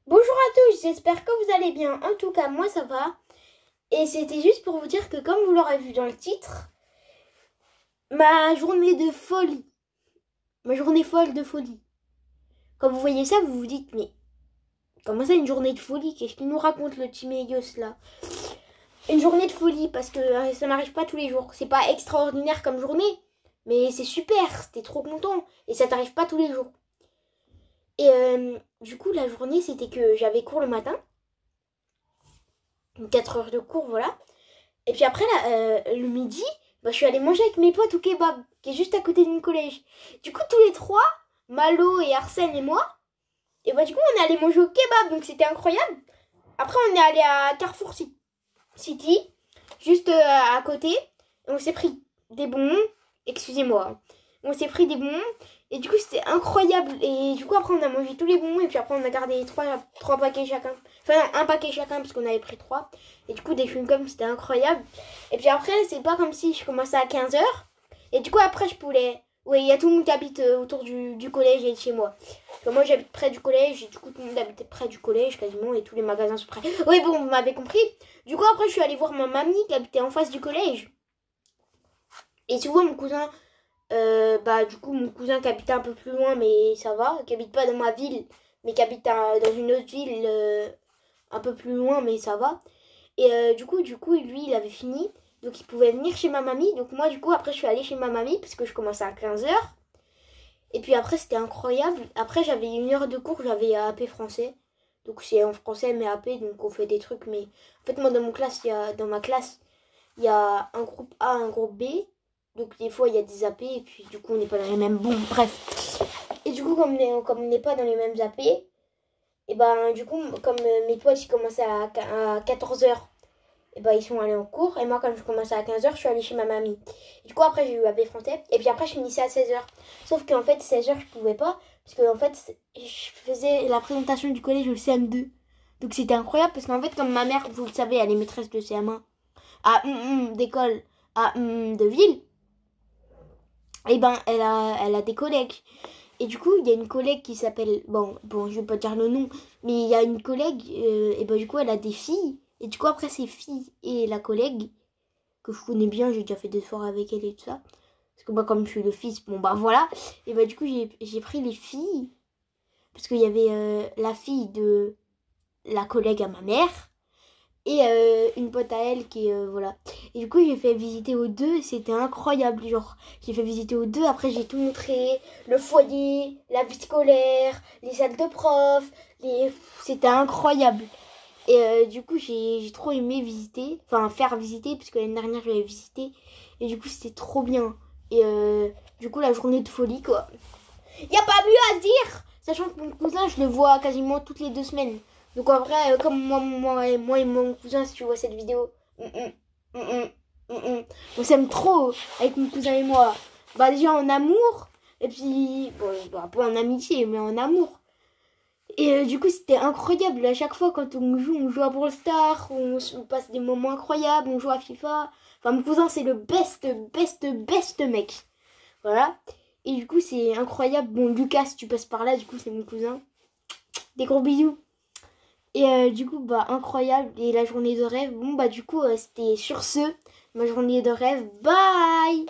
Bonjour à tous, j'espère que vous allez bien. En tout cas, moi ça va. Et c'était juste pour vous dire que comme vous l'aurez vu dans le titre, ma journée de folie, ma journée folle de folie. Quand vous voyez ça, vous vous dites, mais comment ça une journée de folie? Qu'est-ce qu'il nous raconte le Timéios là? Une journée de folie parce que ça n'arrive pas tous les jours. C'est pas extraordinaire comme journée, mais c'est super, t'es trop content. Et ça t'arrive pas tous les jours. Et du coup, la journée, c'était que j'avais cours le matin. 4 heures de cours, voilà. Et puis après, là, le midi, je suis allée manger avec mes potes au kebab, qui est juste à côté d'une collège. Du coup, tous les trois, Malo et Arsène et moi, et du coup, on est allé manger au kebab, donc c'était incroyable. Après, on est allé à Carrefour City, juste à côté, et on s'est pris des bonbons, excusez-moi, on s'est pris des bonbons, et du coup, c'était incroyable. Et du coup, après, on a mangé tous les bonbons, et puis après, on a gardé trois paquets chacun. Enfin, non, un paquet chacun, parce qu'on avait pris 3. Et du coup, des chewing-gums, c'était incroyable. Et puis après, c'est pas comme si je commençais à 15 heures. Et du coup, après, je pouvais... Oui, il y a tout le monde qui habite autour du collège et de chez moi. Parce que moi, j'habite près du collège, et du coup, tout le monde habite près du collège, quasiment, et tous les magasins sont près. Oui, bon, vous m'avez compris. Du coup, après, je suis allée voir ma mamie qui habitait en face du collège. Et souvent, mon cousin... du coup, mon cousin qui habitait un peu plus loin, mais ça va, qui habite pas dans ma ville, mais qui habite dans une autre ville un peu plus loin, mais ça va. Et du coup, lui, il avait fini, donc il pouvait venir chez ma mamie. Donc moi, du coup, après, je suis allée chez ma mamie, parce que je commençais à 15 heures. Et puis après, c'était incroyable. Après, j'avais 1 heure de cours, j'avais AP français. Donc c'est en français, mais AP, donc on fait des trucs. Mais en fait, moi, dans ma classe, il y a un groupe A, un groupe B. Donc des fois, il y a des AP, et puis du coup, on n'est pas dans les mêmes... Bon, bref. Et du coup, comme on n'est pas dans les mêmes AP, et du coup, comme mes potes, ils commençaient à 14 heures, et ils sont allés en cours. Et moi, quand je commençais à 15 heures, je suis allée chez ma mamie. Et du coup, après, j'ai eu AP français. Et puis après, je finissais à 16 heures. Sauf qu'en fait, 16 heures, je pouvais pas. Parce que, en fait, je faisais la présentation du collège au CM2. Donc, c'était incroyable. Parce qu'en fait, comme ma mère, vous le savez, elle est maîtresse de CM1 d'école à de ville. Et elle a des collègues. Et du coup, il y a une collègue qui s'appelle... Bon, je vais pas dire le nom. Mais il y a une collègue, du coup, elle a des filles. Et du coup, après, ces filles et la collègue, que je connais bien, j'ai déjà fait des soirées avec elle et tout ça. Parce que moi, comme je suis le fils, voilà. Et du coup, j'ai pris les filles. Parce qu'il y avait la fille de la collègue à ma mère. Et une pote à elle qui est voilà. Et du coup j'ai fait visiter aux deux, c'était incroyable, genre j'ai fait visiter aux deux, après j'ai tout montré, le foyer, la vie scolaire, les salles de prof, c'était incroyable. Et du coup j'ai trop aimé visiter, enfin faire visiter, parce que l'année dernière j'avais visité, et du coup c'était trop bien. Et du coup la journée de folie quoi. Y a pas mieux à dire, sachant que mon cousin je le vois quasiment toutes les 2 semaines. Donc en vrai, comme moi et mon cousin, si tu vois cette vidéo, on s'aime trop avec mon cousin et moi. Déjà en amour, et puis, pas en amitié, mais en amour. Et du coup, c'était incroyable. À chaque fois, quand on joue à Brawl Stars, on passe des moments incroyables, on joue à FIFA. Enfin, mon cousin, c'est le best mec. Voilà. Et du coup, c'est incroyable. Bon, Lucas, tu passes par là, du coup, c'est mon cousin. Des gros bisous. Et du coup, incroyable. Et la journée de rêve, du coup, c'était sur ce, ma journée de rêve. Bye!